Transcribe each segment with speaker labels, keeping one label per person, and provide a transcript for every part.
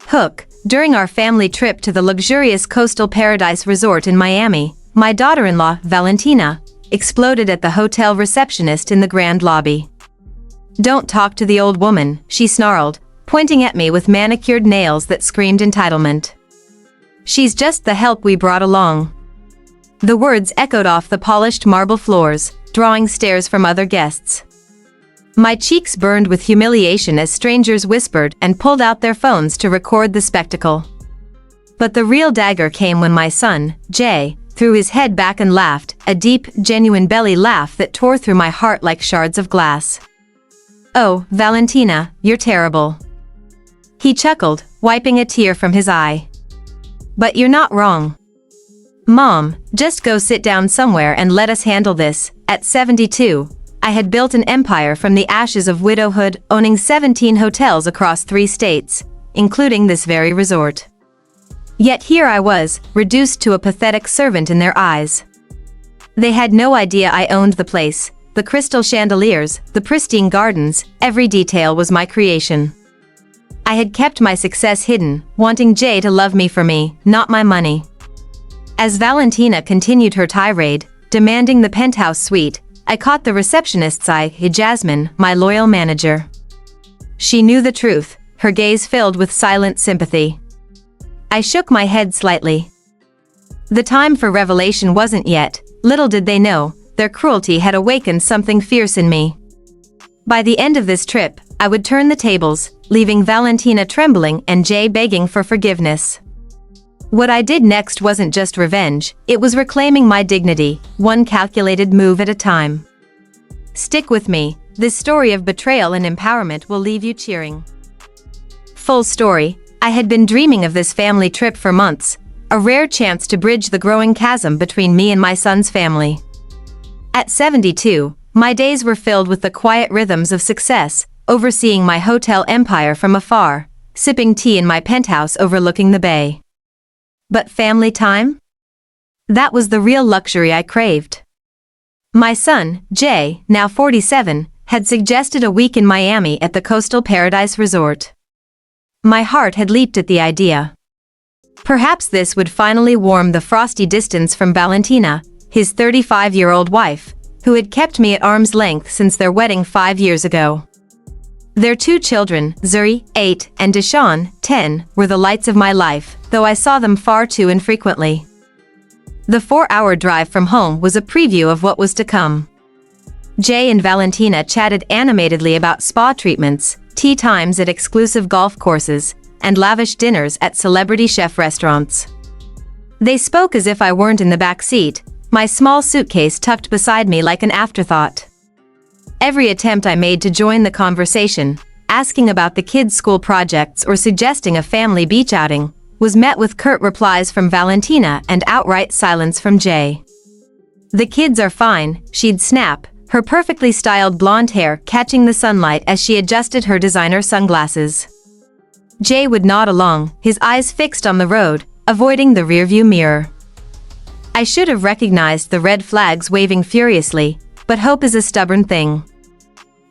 Speaker 1: Hook, during our family trip to the luxurious coastal paradise resort in Miami, my daughter-in-law, Valentina, exploded at the hotel receptionist in the grand lobby. "Don't talk to the old woman," she snarled, pointing at me with manicured nails that screamed entitlement. "She's just the help we brought along." The words echoed off the polished marble floors, drawing stares from other guests. My cheeks burned with humiliation as strangers whispered and pulled out their phones to record the spectacle. But the real dagger came when my son, Jay, threw his head back and laughed, a deep, genuine belly laugh that tore through my heart like shards of glass. "Oh, Valentina, you're terrible," he chuckled, wiping a tear from his eye. "But you're not wrong. Mom, just go sit down somewhere and let us handle this." At 72, I had built an empire from the ashes of widowhood, owning 17 hotels across 3 states, including this very resort. Yet here I was, reduced to a pathetic servant in their eyes. They had no idea I owned the place, the crystal chandeliers, the pristine gardens, every detail was my creation. I had kept my success hidden, wanting Jay to love me for me, not my money. As Valentina continued her tirade, demanding the penthouse suite, I caught the receptionist's eye, Jasmine, my loyal manager. She knew the truth, her gaze filled with silent sympathy. I shook my head slightly. The time for revelation wasn't yet. Little did they know, their cruelty had awakened something fierce in me. By the end of this trip, I would turn the tables, leaving Valentina trembling and Jay begging for forgiveness. What I did next wasn't just revenge, it was reclaiming my dignity, one calculated move at a time. Stick with me, this story of betrayal and empowerment will leave you cheering. Full story, I had been dreaming of this family trip for months, a rare chance to bridge the growing chasm between me and my son's family. At 72, my days were filled with the quiet rhythms of success, overseeing my hotel empire from afar, sipping tea in my penthouse overlooking the bay. But family time? That was the real luxury I craved. My son, Jay, now 47, had suggested a week in Miami at the Coastal Paradise Resort. My heart had leaped at the idea. Perhaps this would finally warm the frosty distance from Valentina, his 35-year-old wife, who had kept me at arm's length since their wedding 5 years ago. Their 2 children, Zuri, 8, and Deshaun, 10, were the lights of my life, though I saw them far too infrequently. The 4-hour drive from home was a preview of what was to come. Jay and Valentina chatted animatedly about spa treatments, tea times at exclusive golf courses, and lavish dinners at celebrity chef restaurants. They spoke as if I weren't in the back seat, my small suitcase tucked beside me like an afterthought. Every attempt I made to join the conversation, asking about the kids' school projects or suggesting a family beach outing, was met with curt replies from Valentina and outright silence from Jay. "The kids are fine," she'd snap, her perfectly styled blonde hair catching the sunlight as she adjusted her designer sunglasses. Jay would nod along, his eyes fixed on the road, avoiding the rearview mirror. I should have recognized the red flags waving furiously, but hope is a stubborn thing.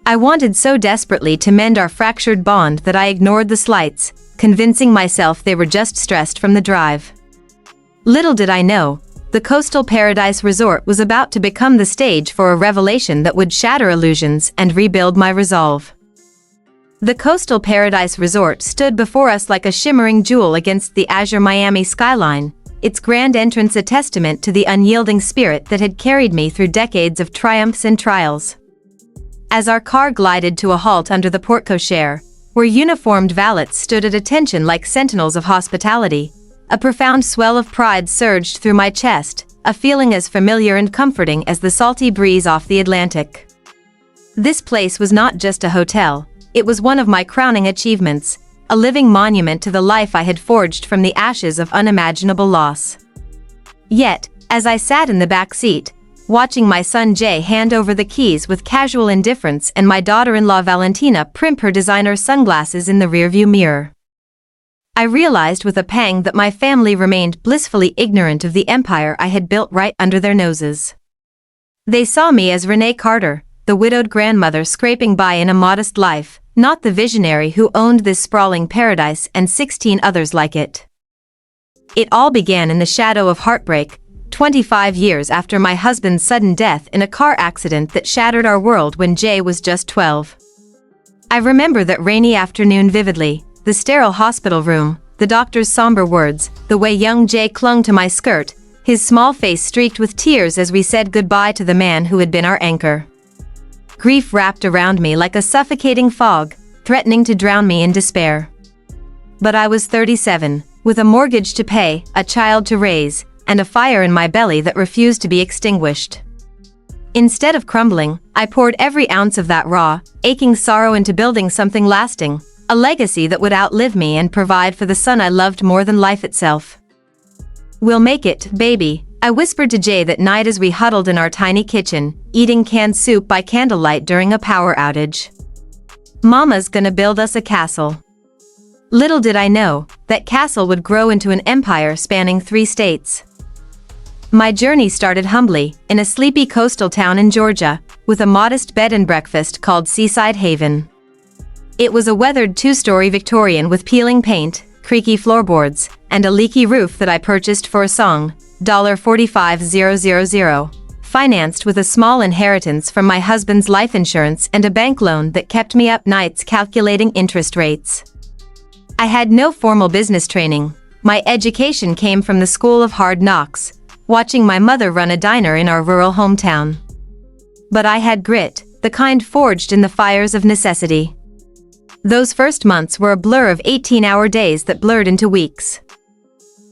Speaker 1: I wanted so desperately to mend our fractured bond that I ignored the slights, convincing myself they were just stressed from the drive. Little did I know, the Coastal Paradise Resort was about to become the stage for a revelation that would shatter illusions and rebuild my resolve. The Coastal Paradise Resort stood before us like a shimmering jewel against the azure Miami skyline, its grand entrance a testament to the unyielding spirit that had carried me through decades of triumphs and trials. As our car glided to a halt under the porte-cochere, where uniformed valets stood at attention like sentinels of hospitality, a profound swell of pride surged through my chest, a feeling as familiar and comforting as the salty breeze off the Atlantic. This place was not just a hotel, it was one of my crowning achievements, a living monument to the life I had forged from the ashes of unimaginable loss. Yet, as I sat in the back seat, watching my son Jay hand over the keys with casual indifference and my daughter-in-law Valentina primp her designer sunglasses in the rearview mirror, I realized with a pang that my family remained blissfully ignorant of the empire I had built right under their noses. They saw me as Renee Carter, the widowed grandmother scraping by in a modest life, not the visionary who owned this sprawling paradise and 16 others like it. It all began in the shadow of heartbreak, 25 years after my husband's sudden death in a car accident that shattered our world when Jay was just 12. I remember that rainy afternoon vividly, the sterile hospital room, the doctor's somber words, the way young Jay clung to my skirt, his small face streaked with tears as we said goodbye to the man who had been our anchor. Grief wrapped around me like a suffocating fog, threatening to drown me in despair. But I was 37, with a mortgage to pay, a child to raise, and a fire in my belly that refused to be extinguished. Instead of crumbling, I poured every ounce of that raw, aching sorrow into building something lasting, a legacy that would outlive me and provide for the son I loved more than life itself. "We'll make it, baby," I whispered to Jay that night as we huddled in our tiny kitchen, eating canned soup by candlelight during a power outage. "Mama's gonna build us a castle." Little did I know, that castle would grow into an empire spanning 3 states. My journey started humbly, in a sleepy coastal town in Georgia, with a modest bed and breakfast called Seaside Haven. It was a weathered 2-story Victorian with peeling paint, creaky floorboards, and a leaky roof that I purchased for a song, $45,000, financed with a small inheritance from my husband's life insurance and a bank loan that kept me up nights calculating interest rates. I had no formal business training. My education came from the School of Hard Knocks, watching my mother run a diner in our rural hometown. But I had grit, the kind forged in the fires of necessity. Those first months were a blur of 18-hour days that blurred into weeks.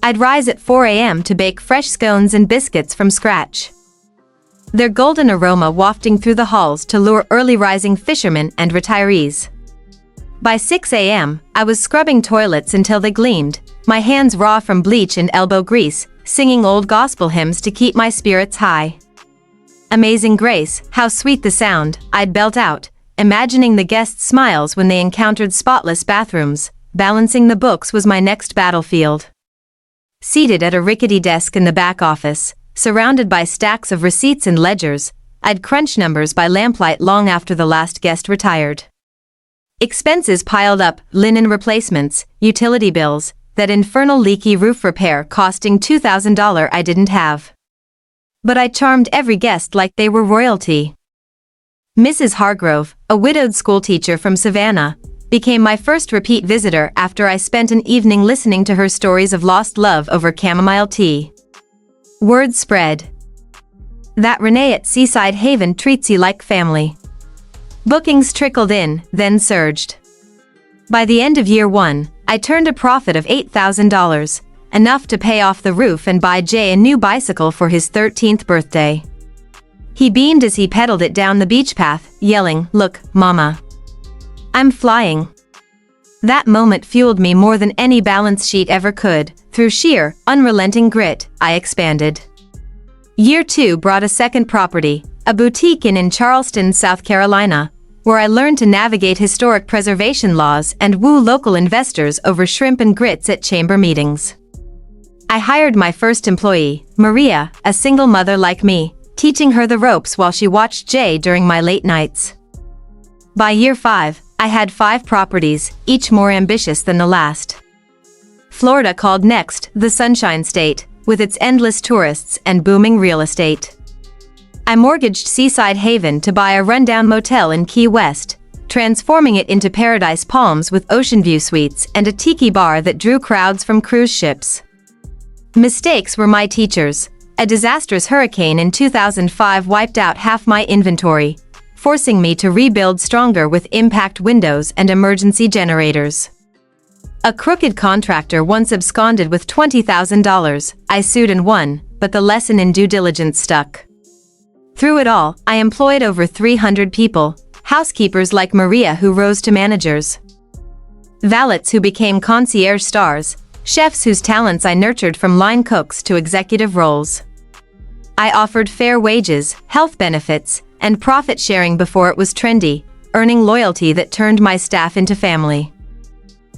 Speaker 1: I'd rise at 4 a.m. to bake fresh scones and biscuits from scratch, their golden aroma wafting through the halls to lure early-rising fishermen and retirees. By 6 a.m., I was scrubbing toilets until they gleamed, my hands raw from bleach and elbow grease, singing old gospel hymns to keep my spirits high. "Amazing Grace, how sweet the sound," I'd belt out, imagining the guests' smiles when they encountered spotless bathrooms. Balancing the books was my next battlefield. Seated at a rickety desk in the back office, surrounded by stacks of receipts and ledgers, I'd crunch numbers by lamplight long after the last guest retired. Expenses piled up, linen replacements, utility bills, that infernal leaky roof repair costing $2,000 I didn't have. But I charmed every guest like they were royalty. Mrs. Hargrove, a widowed schoolteacher from Savannah, became my first repeat visitor after I spent an evening listening to her stories of lost love over chamomile tea. Word spread that Renee at Seaside Haven treats you like family. Bookings trickled in, then surged. By the end of year 1, I turned a profit of $8,000, enough to pay off the roof and buy Jay a new bicycle for his 13th birthday. He beamed as he pedaled it down the beach path, yelling, "Look, Mama, I'm flying." That moment fueled me more than any balance sheet ever could. Through sheer, unrelenting grit, I expanded. Year 2 brought a second property, a boutique in Charleston, South Carolina, where I learned to navigate historic preservation laws and woo local investors over shrimp and grits at chamber meetings. I hired my first employee, Maria, a single mother like me, teaching her the ropes while she watched Jay during my late nights. By year 5, I had 5 properties, each more ambitious than the last. Florida called next, the Sunshine State, with its endless tourists and booming real estate. I mortgaged Seaside Haven to buy a rundown motel in Key West, transforming it into Paradise Palms with ocean view suites and a tiki bar that drew crowds from cruise ships. Mistakes were my teachers. A disastrous hurricane in 2005 wiped out half my inventory, forcing me to rebuild stronger with impact windows and emergency generators. A crooked contractor once absconded with $20,000. I sued and won, but the lesson in due diligence stuck. Through it all, I employed over 300 people, housekeepers like Maria who rose to managers, valets who became concierge stars, chefs whose talents I nurtured from line cooks to executive roles. I offered fair wages, health benefits, and profit sharing before it was trendy, earning loyalty that turned my staff into family.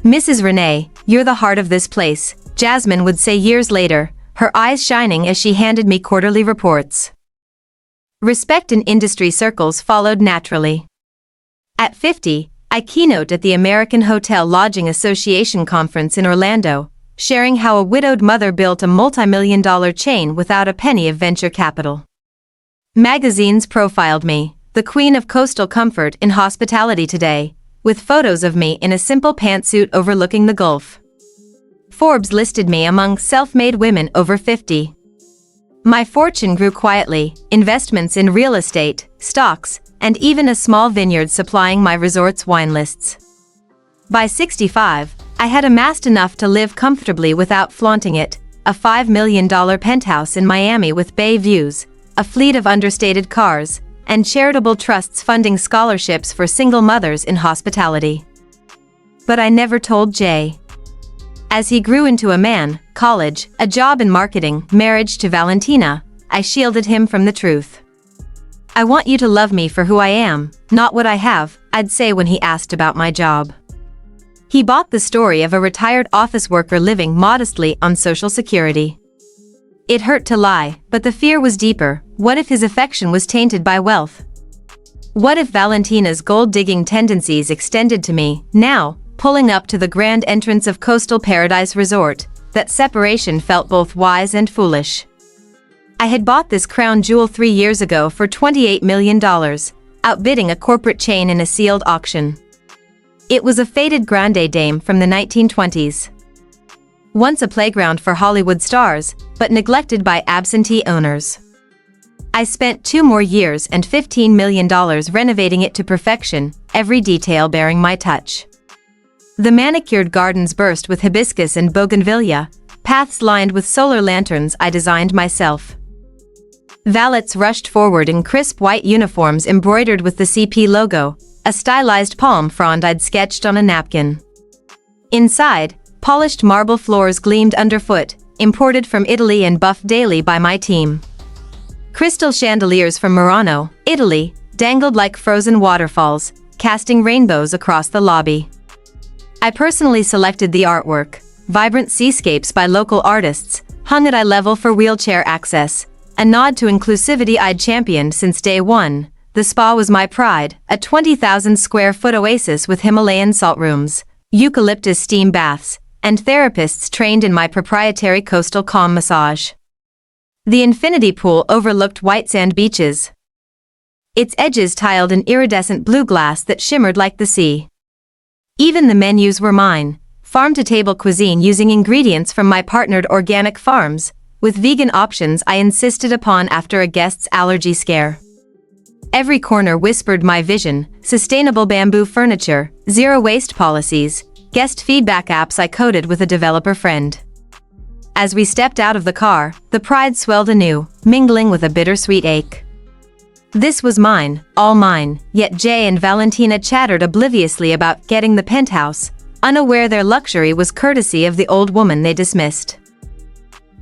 Speaker 1: "Mrs. Renee, you're the heart of this place," Jasmine would say years later, her eyes shining as she handed me quarterly reports. Respect in industry circles followed naturally. At 50, I keynote at the American Hotel Lodging Association conference in Orlando, sharing how a widowed mother built a multi-million-dollar chain without a penny of venture capital. Magazines profiled me, the queen of coastal comfort in Hospitality Today, with photos of me in a simple pantsuit overlooking the Gulf. Forbes listed me among self-made women over 50. My fortune grew quietly, investments in real estate, stocks, and even a small vineyard supplying my resort's wine lists. By 65, I had amassed enough to live comfortably without flaunting it, a $5 million penthouse in Miami with bay views, a fleet of understated cars, and charitable trusts funding scholarships for single mothers in hospitality. But I never told Jay. As he grew into a man, college, a job in marketing, marriage to Valentina, I shielded him from the truth. "I want you to love me for who I am, not what I have," I'd say when he asked about my job. He bought the story of a retired office worker living modestly on Social Security. It hurt to lie, but the fear was deeper. What if his affection was tainted by wealth? What if Valentina's gold-digging tendencies extended to me? Now, pulling up to the grand entrance of Coastal Paradise Resort, that separation felt both wise and foolish. I had bought this crown jewel 3 years ago for $28 million, outbidding a corporate chain in a sealed auction. It was a faded grande dame from the 1920s. Once a playground for Hollywood stars, but neglected by absentee owners. I spent 2 more years and $15 million renovating it to perfection, every detail bearing my touch. The manicured gardens burst with hibiscus and bougainvillea, paths lined with solar lanterns I designed myself. Valets rushed forward in crisp white uniforms embroidered with the CP logo, a stylized palm frond I'd sketched on a napkin. Inside, polished marble floors gleamed underfoot, imported from Italy and buffed daily by my team. Crystal chandeliers from Murano, Italy, dangled like frozen waterfalls, casting rainbows across the lobby. I personally selected the artwork, vibrant seascapes by local artists, hung at eye level for wheelchair access, a nod to inclusivity I'd championed since day one. The spa was my pride, a 20,000 square foot oasis with Himalayan salt rooms, eucalyptus steam baths, and therapists trained in my proprietary coastal calm massage. The infinity pool overlooked white sand beaches, its edges tiled in iridescent blue glass that shimmered like the sea. Even the menus were mine, farm-to-table cuisine using ingredients from my partnered organic farms, with vegan options I insisted upon after a guest's allergy scare. Every corner whispered my vision: sustainable bamboo furniture, zero-waste policies, guest feedback apps I coded with a developer friend. As we stepped out of the car, the pride swelled anew, mingling with a bittersweet ache. This was mine, all mine, yet Jay and Valentina chattered obliviously about getting the penthouse, unaware their luxury was courtesy of the old woman they dismissed.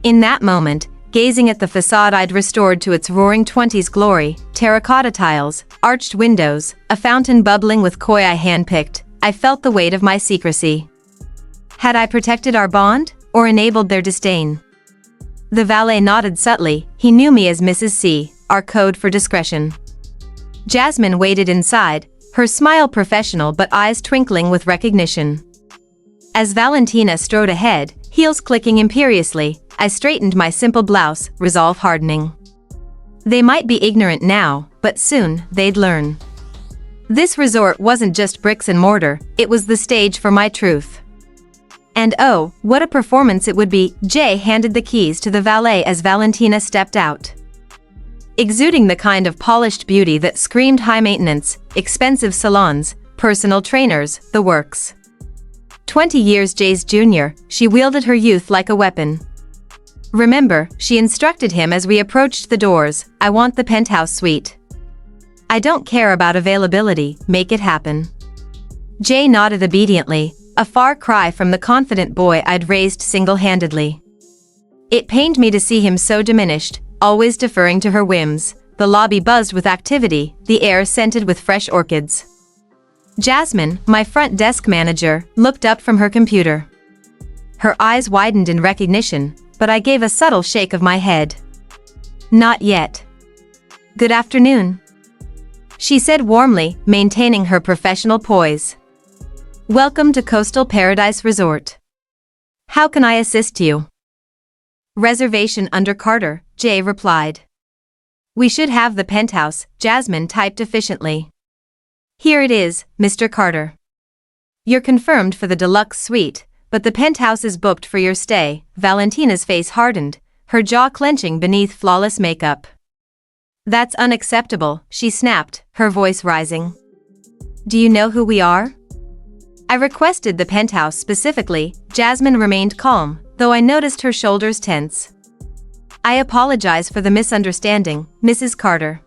Speaker 1: In that moment, gazing at the facade I'd restored to its roaring 20s glory, terracotta tiles, arched windows, a fountain bubbling with koi I handpicked, I felt the weight of my secrecy. Had I protected our bond, or enabled their disdain? The valet nodded subtly. He knew me as Mrs. C, our code for discretion. Jasmine waited inside, her smile professional but eyes twinkling with recognition. As Valentina strode ahead, heels clicking imperiously, I straightened my simple blouse, resolve hardening. They might be ignorant now, but soon, they'd learn. This resort wasn't just bricks and mortar, it was the stage for my truth. And oh, what a performance it would be. Jay handed the keys to the valet as Valentina stepped out. Exuding the kind of polished beauty that screamed high maintenance, expensive salons, personal trainers, the works. 20 years Jay's junior, she wielded her youth like a weapon. Remember, she instructed him as we approached the doors, I want the penthouse suite. I don't care about availability, make it happen. Jay nodded obediently, a far cry from the confident boy I'd raised single-handedly. It pained me to see him so diminished, always deferring to her whims. The lobby buzzed with activity, the air scented with fresh orchids. Jasmine, my front desk manager, looked up from her computer. Her eyes widened in recognition, but I gave a subtle shake of my head. Not yet. Good afternoon. she said warmly, maintaining her professional poise. Welcome to Coastal Paradise Resort. How can I assist you? Reservation under Carter, Jay replied. We should have the penthouse, Jasmine typed efficiently. Here it is, Mr. Carter. You're confirmed for the deluxe suite, but the penthouse is booked for your stay. Valentina's face hardened, her jaw clenching beneath flawless makeup. That's unacceptable, she snapped, her voice rising. Do you know who we are? I requested the penthouse specifically. Jasmine remained calm, though I noticed her shoulders tense. I apologize for the misunderstanding, Mrs. Carter.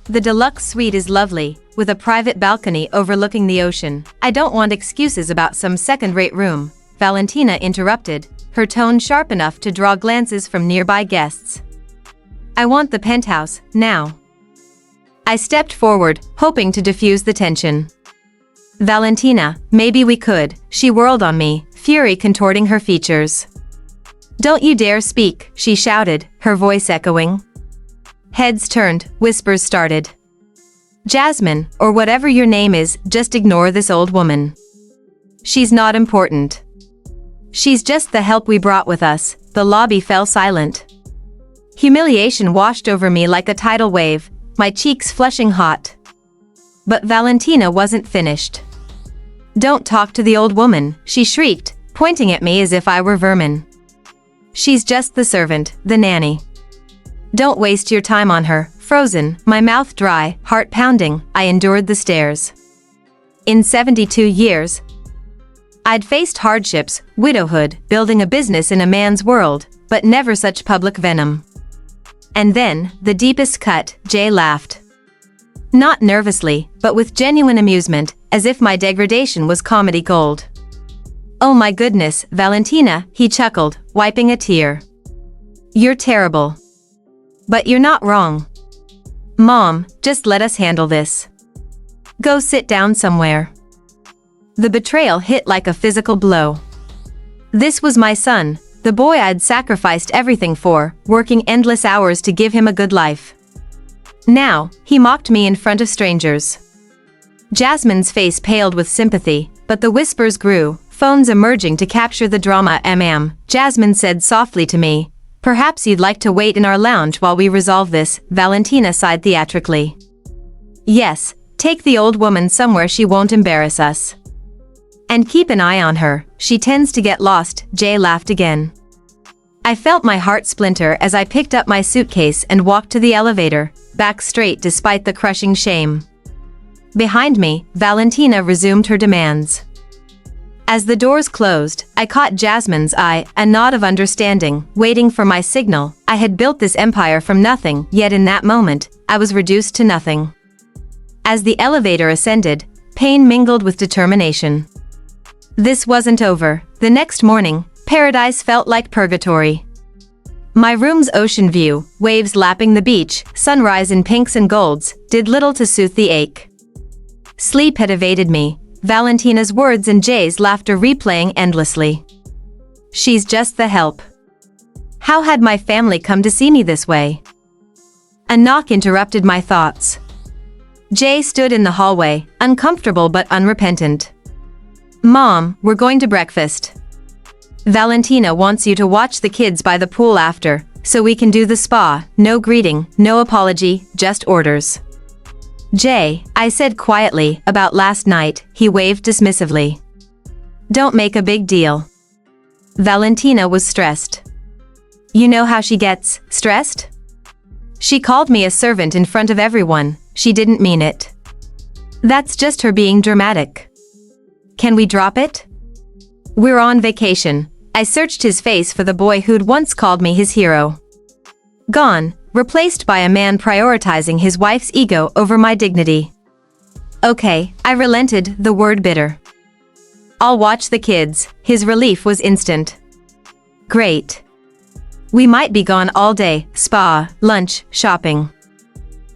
Speaker 1: The deluxe suite is lovely, with a private balcony overlooking the ocean. I don't want excuses about some second-rate room, Valentina interrupted, her tone sharp enough to draw glances from nearby guests. I want the penthouse, now. I stepped forward, hoping to diffuse the tension. Valentina, maybe we could, she whirled on me, fury contorting her features. Don't you dare speak, she shouted, her voice echoing. Heads turned, whispers started. Jasmine, or whatever your name is, just ignore this old woman. She's not important. She's just the help we brought with us. The lobby fell silent. Humiliation washed over me like a tidal wave, my cheeks flushing hot. But Valentina wasn't finished. Don't talk to the old woman, she shrieked, pointing at me as if I were vermin. She's just the servant, the nanny. Don't waste your time on her. Frozen, my mouth dry, heart pounding, I endured the stares. In 72 years, I'd faced hardships, widowhood, building a business in a man's world, but never such public venom. And then, the deepest cut, Jay laughed. Not nervously, but with genuine amusement, as if my degradation was comedy gold. Oh my goodness, Valentina, he chuckled, wiping a tear. You're terrible. But you're not wrong. Mom, just let us handle this. Go sit down somewhere. The betrayal hit like a physical blow. This was my son, the boy I'd sacrificed everything for, working endless hours to give him a good life. Now, he mocked me in front of strangers. Jasmine's face paled with sympathy, but the whispers grew, phones emerging to capture the drama. Jasmine said softly to me, perhaps you'd like to wait in our lounge while we resolve this. Valentina sighed theatrically. Yes, take the old woman somewhere she won't embarrass us. And keep an eye on her, she tends to get lost. Jay laughed again. I felt my heart splinter as I picked up my suitcase and walked to the elevator, back straight despite the crushing shame. Behind me, Valentina resumed her demands. As the doors closed, I caught Jasmine's eye, a nod of understanding, waiting for my signal. I had built this empire from nothing, yet in that moment, I was reduced to nothing. As the elevator ascended, pain mingled with determination. This wasn't over. The next morning, paradise felt like purgatory. My room's ocean view, waves lapping the beach, sunrise in pinks and golds, did little to soothe the ache. Sleep had evaded me, Valentina's words and Jay's laughter replaying endlessly. She's just the help. How had my family come to see me this way? A knock interrupted my thoughts. Jay stood in the hallway, uncomfortable but unrepentant. Mom, we're going to breakfast. Valentina wants you to watch the kids by the pool after, so we can do the spa. No greeting, no apology, just orders. Jay, I said quietly, about last night. He waved dismissively. Don't make a big deal. Valentina was stressed. You know how she gets stressed? She called me a servant in front of everyone. She didn't mean it. That's just her being dramatic. Can we drop it? We're on vacation. I searched his face for the boy who'd once called me his hero. Gone, replaced by a man prioritizing his wife's ego over my dignity. Okay, I relented, the word bitter. I'll watch the kids. His relief was instant. Great. We might be gone all day, spa, lunch, shopping.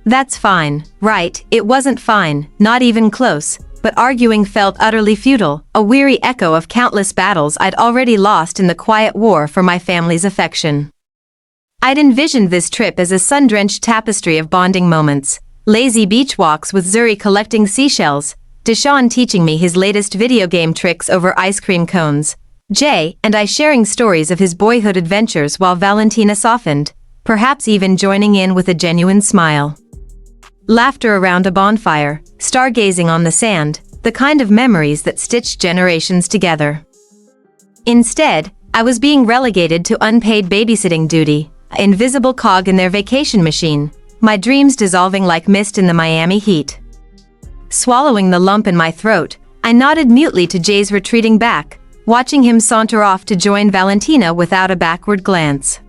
Speaker 1: That's fine, right? It wasn't fine, not even close, but arguing felt utterly futile, a weary echo of countless battles I'd already lost in the quiet war for my family's affection. I'd envisioned this trip as a sun-drenched tapestry of bonding moments, lazy beach walks with Zuri collecting seashells, Deshaun teaching me his latest video game tricks over ice cream cones, Jay and I sharing stories of his boyhood adventures while Valentina softened, perhaps even joining in with a genuine smile. Laughter around a bonfire, stargazing on the sand, the kind of memories that stitched generations together. Instead, I was being relegated to unpaid babysitting duty, an invisible cog in their vacation machine, my dreams dissolving like mist in the Miami heat. Swallowing the lump in my throat, I nodded mutely to Jay's retreating back, watching him saunter off to join Valentina without a backward glance.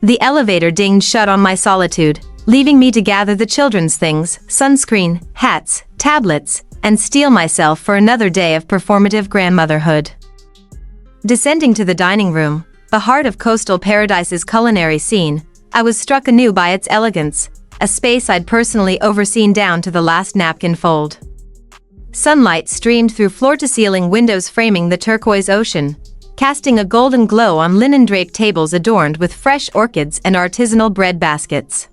Speaker 1: The elevator dinged shut on my solitude, leaving me to gather the children's things, sunscreen, hats, tablets, and steel myself for another day of performative grandmotherhood. Descending to the dining room, the heart of coastal paradise's culinary scene, I was struck anew by its elegance, a space I'd personally overseen down to the last napkin fold. Sunlight streamed through floor-to-ceiling windows framing the turquoise ocean, casting a golden glow on linen-draped tables adorned with fresh orchids and artisanal bread baskets.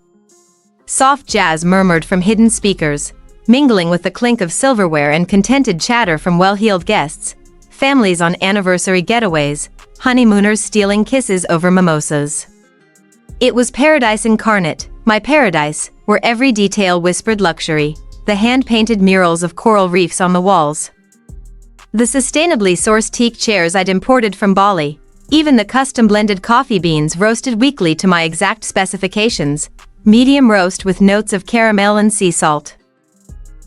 Speaker 1: Soft jazz murmured from hidden speakers, mingling with the clink of silverware and contented chatter from well-heeled guests, families on anniversary getaways, honeymooners stealing kisses over mimosas. It was paradise incarnate, my paradise, where every detail whispered luxury, the hand-painted murals of coral reefs on the walls, the sustainably sourced teak chairs I'd imported from Bali, even the custom-blended coffee beans roasted weekly to my exact specifications, medium roast with notes of caramel and sea salt.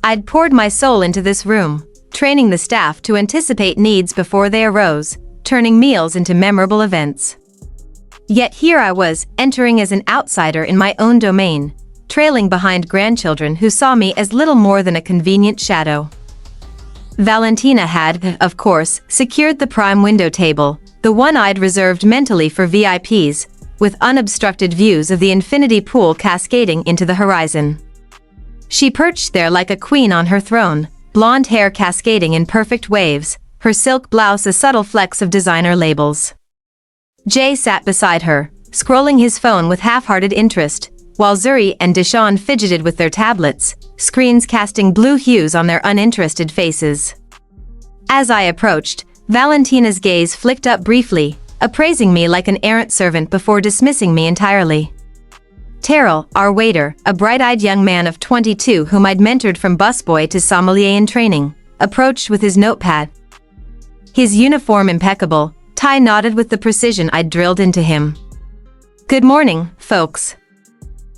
Speaker 1: I'd poured my soul into this room, training the staff to anticipate needs before they arose, turning meals into memorable events. Yet here I was, entering as an outsider in my own domain, trailing behind grandchildren who saw me as little more than a convenient shadow. Valentina had, of course, secured the prime window table, the one I'd reserved mentally for VIPs, with unobstructed views of the infinity pool cascading into the horizon. She perched there like a queen on her throne, blonde hair cascading in perfect waves, her silk blouse a subtle flecks of designer labels. Jay sat beside her, scrolling his phone with half-hearted interest, while Zuri and Deshaun fidgeted with their tablets, screens casting blue hues on their uninterested faces. As I approached, Valentina's gaze flicked up briefly, appraising me like an errant servant before dismissing me entirely. Terrell, our waiter, a bright-eyed young man of 22 whom I'd mentored from busboy to sommelier in training, approached with his notepad. His uniform impeccable, tie knotted with the precision I'd drilled into him. "Good morning, folks.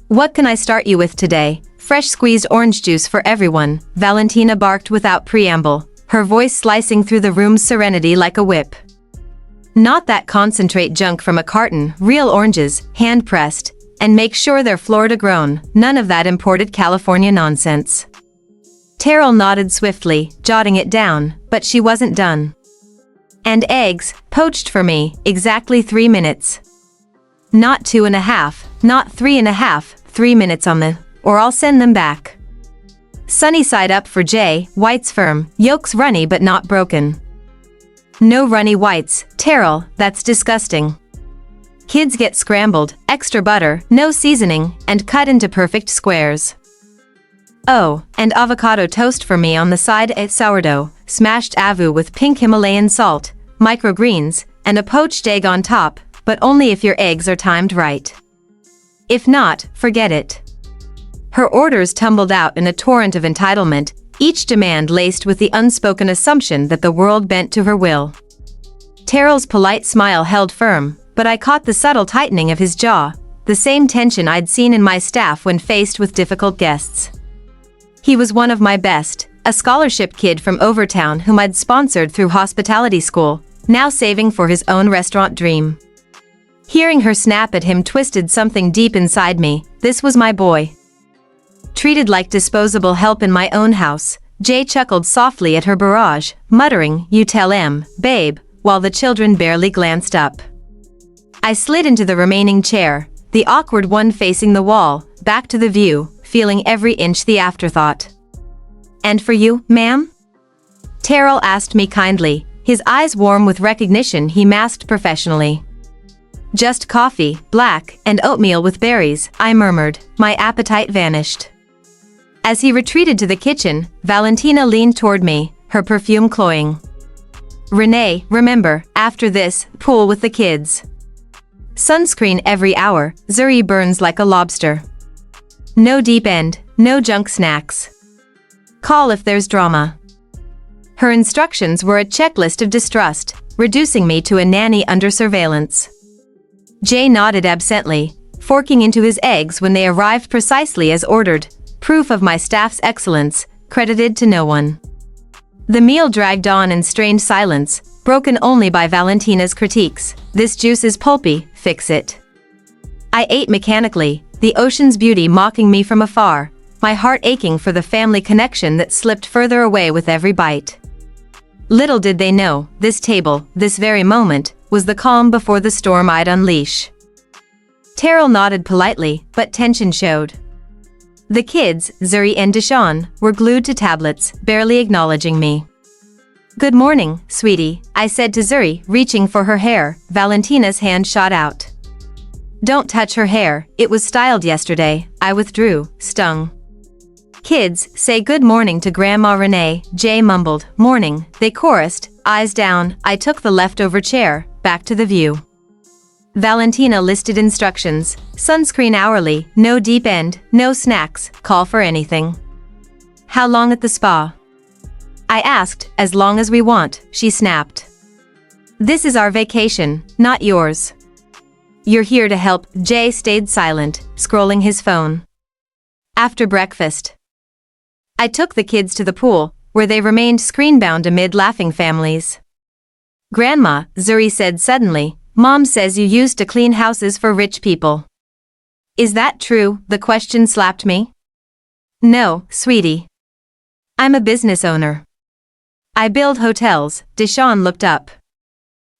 Speaker 1: What can I start you with today? Fresh squeezed orange juice for everyone," Valentina barked without preamble, her voice slicing through the room's serenity like a whip. "Not that concentrate junk from a carton, real oranges, hand-pressed, and make sure they're Florida-grown, none of that imported California nonsense." Terrell nodded swiftly, jotting it down, but she wasn't done. "And eggs, poached for me, exactly 3 minutes. Not 2.5, not 3.5, 3 minutes on the, or I'll send them back. Sunny side up for Jay, whites firm, yolks runny but not broken." "No runny whites, Terrell, that's disgusting. Kids get scrambled, extra butter, no seasoning, and cut into perfect squares. Oh, and avocado toast for me on the side, sourdough, smashed avu with pink Himalayan salt, microgreens, and a poached egg on top, but only if your eggs are timed right. If not, forget it." Her orders tumbled out in a torrent of entitlement, each demand laced with the unspoken assumption that the world bent to her will. Terrell's polite smile held firm, but I caught the subtle tightening of his jaw, the same tension I'd seen in my staff when faced with difficult guests. He was one of my best, a scholarship kid from Overtown whom I'd sponsored through hospitality school, now saving for his own restaurant dream. Hearing her snap at him twisted something deep inside me. This was my boy. Treated like disposable help in my own house, Jay chuckled softly at her barrage, muttering, "You tell him, babe," while the children barely glanced up. I slid into the remaining chair, the awkward one facing the wall, back to the view, feeling every inch the afterthought. "And for you, ma'am?" Terrell asked me kindly, his eyes warm with recognition he masked professionally. "Just coffee, black, and oatmeal with berries," I murmured, my appetite vanished. As he retreated to the kitchen, Valentina leaned toward me, her perfume cloying. Renee, remember, after this, pool with the kids. Sunscreen every hour, Zuri burns like a lobster. No deep end, no junk snacks. Call if there's drama. Her instructions were a checklist of distrust, reducing me to a nanny under surveillance. Jay nodded absently, forking into his eggs when they arrived precisely as ordered, proof of my staff's excellence, credited to no one. The meal dragged on in strained silence, broken only by Valentina's critiques. This juice is pulpy, fix it. I ate mechanically, the ocean's beauty mocking me from afar, my heart aching for the family connection that slipped further away with every bite. Little did they know, this table, this very moment, was the calm before the storm I'd unleash. Terrell nodded politely, but tension showed. The kids, Zuri and Deshawn, were glued to tablets, barely acknowledging me. Good morning, sweetie, I said to Zuri, reaching for her hair. Valentina's hand shot out. Don't touch her hair, it was styled yesterday. I withdrew, stung. Kids, say good morning to Grandma Renee, Jay mumbled. Morning, they chorused, eyes down. I took the leftover chair, back to the view. Valentina listed instructions, sunscreen hourly, no deep end, no snacks, call for anything. How long at the spa? I asked. As long as we want, she snapped. This is our vacation, not yours. You're here to help. Jay stayed silent, scrolling his phone. After breakfast, I took the kids to the pool, where they remained screenbound amid laughing families. Grandma, Zuri said suddenly, Mom says you used to clean houses for rich people. Is that true? The question slapped me. No, sweetie. I'm a business owner. I build hotels. Deshawn looked up.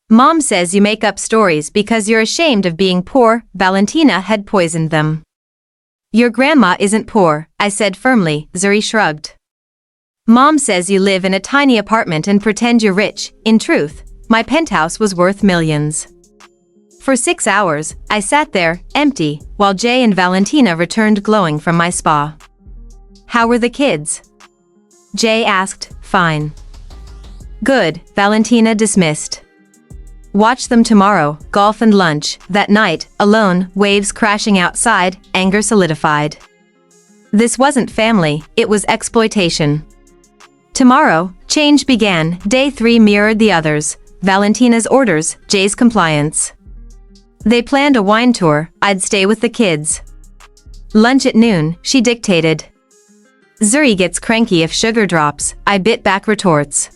Speaker 1: Mom says you make up stories because you're ashamed of being poor. Valentina had poisoned them. Your grandma isn't poor, I said firmly. Zuri shrugged. Mom says you live in a tiny apartment and pretend you're rich. In truth, my penthouse was worth millions. For 6 hours, I sat there, empty, while Jay and Valentina returned glowing from my spa. How were the kids? Jay asked. Fine. Good, Valentina dismissed. Watch them tomorrow, golf and lunch. That night, alone, waves crashing outside, anger solidified. This wasn't family, it was exploitation. Tomorrow, change began. Day 3 mirrored the others, Valentina's orders, Jay's compliance. They planned a wine tour, I'd stay with the kids. Lunch at noon, she dictated. Zuri gets cranky if sugar drops, I bit back retorts.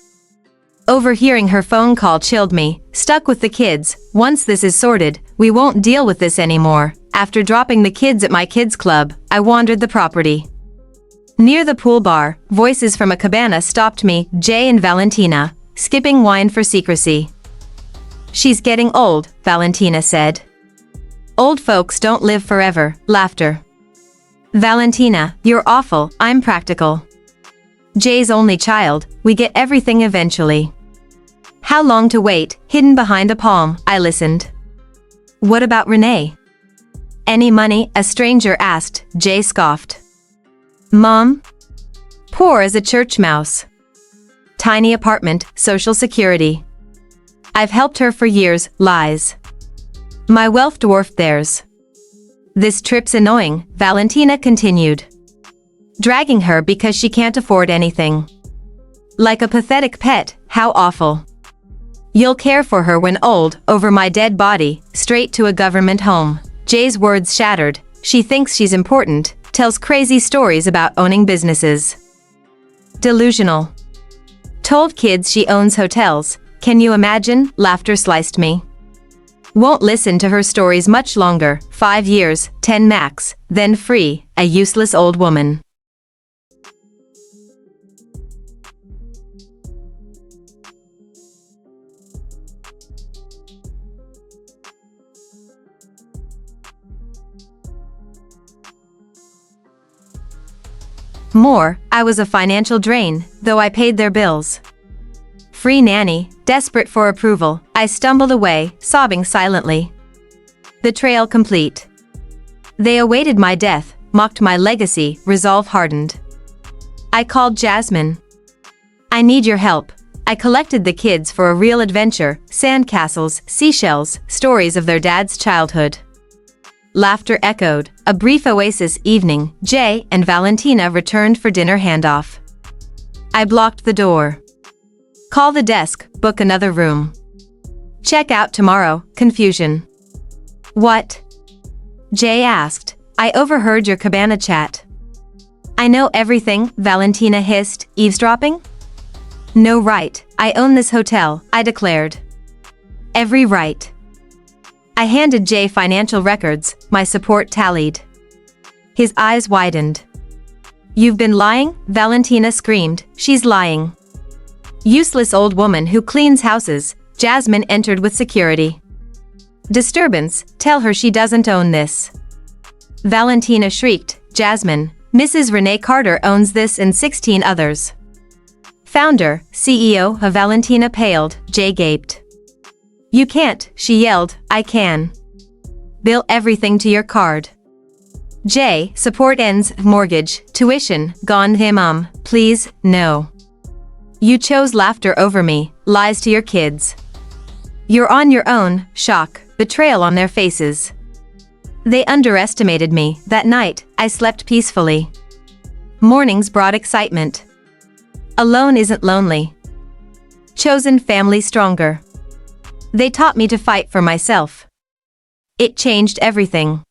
Speaker 1: Overhearing her phone call chilled me, stuck with the kids. Once this is sorted, we won't deal with this anymore. After dropping the kids at my kids' club, I wandered the property. Near the pool bar, voices from a cabana stopped me, Jay and Valentina, skipping wine for secrecy. She's getting old, Valentina said. Old folks don't live forever, laughter. Valentina, you're awful, I'm practical. Jay's only child, we get everything eventually. How long to wait? Hidden behind a palm, I listened. What about Renee? Any money? A stranger asked. Jay scoffed. Mom? Poor as a church mouse. Tiny apartment, social security. I've helped her for years, lies. My wealth dwarfed theirs. This trip's annoying, Valentina continued. Dragging her because she can't afford anything. Like a pathetic pet, how awful. You'll care for her when old, over my dead body, straight to a government home. Jay's words shattered. She thinks she's important, tells crazy stories about owning businesses. Delusional. Told kids she owns hotels. Can you imagine? Laughter sliced me. Won't listen to her stories much longer. 5 years, 10 max, then free, a useless old woman. More, I was a financial drain, though I paid their bills. Free nanny, desperate for approval, I stumbled away, sobbing silently. Betrayal complete. They awaited my death, mocked my legacy, resolve hardened. I called Jasmine. I need your help. I collected the kids for a real adventure, sandcastles, seashells, stories of their dad's childhood. Laughter echoed. A brief oasis evening, Jay and Valentina returned for dinner handoff. I blocked the door. Call the desk, book another room. Check out tomorrow, confusion. What? Jay asked. I overheard your cabana chat. I know everything, Valentina hissed, eavesdropping? No right, I own this hotel, I declared. Every right. I handed Jay financial records, my support tallied. His eyes widened. You've been lying? Valentina screamed, she's lying. Useless old woman who cleans houses, Jasmine entered with security. Disturbance, tell her she doesn't own this. Valentina shrieked, Jasmine, Mrs. Renee Carter owns this and 16 others. Founder, CEO of Valentina paled, Jay gaped. You can't, she yelled, I can. Bill everything to your card. Jay, support ends, mortgage, tuition, gone him please, no. You chose laughter over me, lies to your kids. You're on your own, shock, betrayal on their faces. They underestimated me. That night, I slept peacefully. Mornings brought excitement. Alone isn't lonely. Chosen family stronger. They taught me to fight for myself. It changed everything.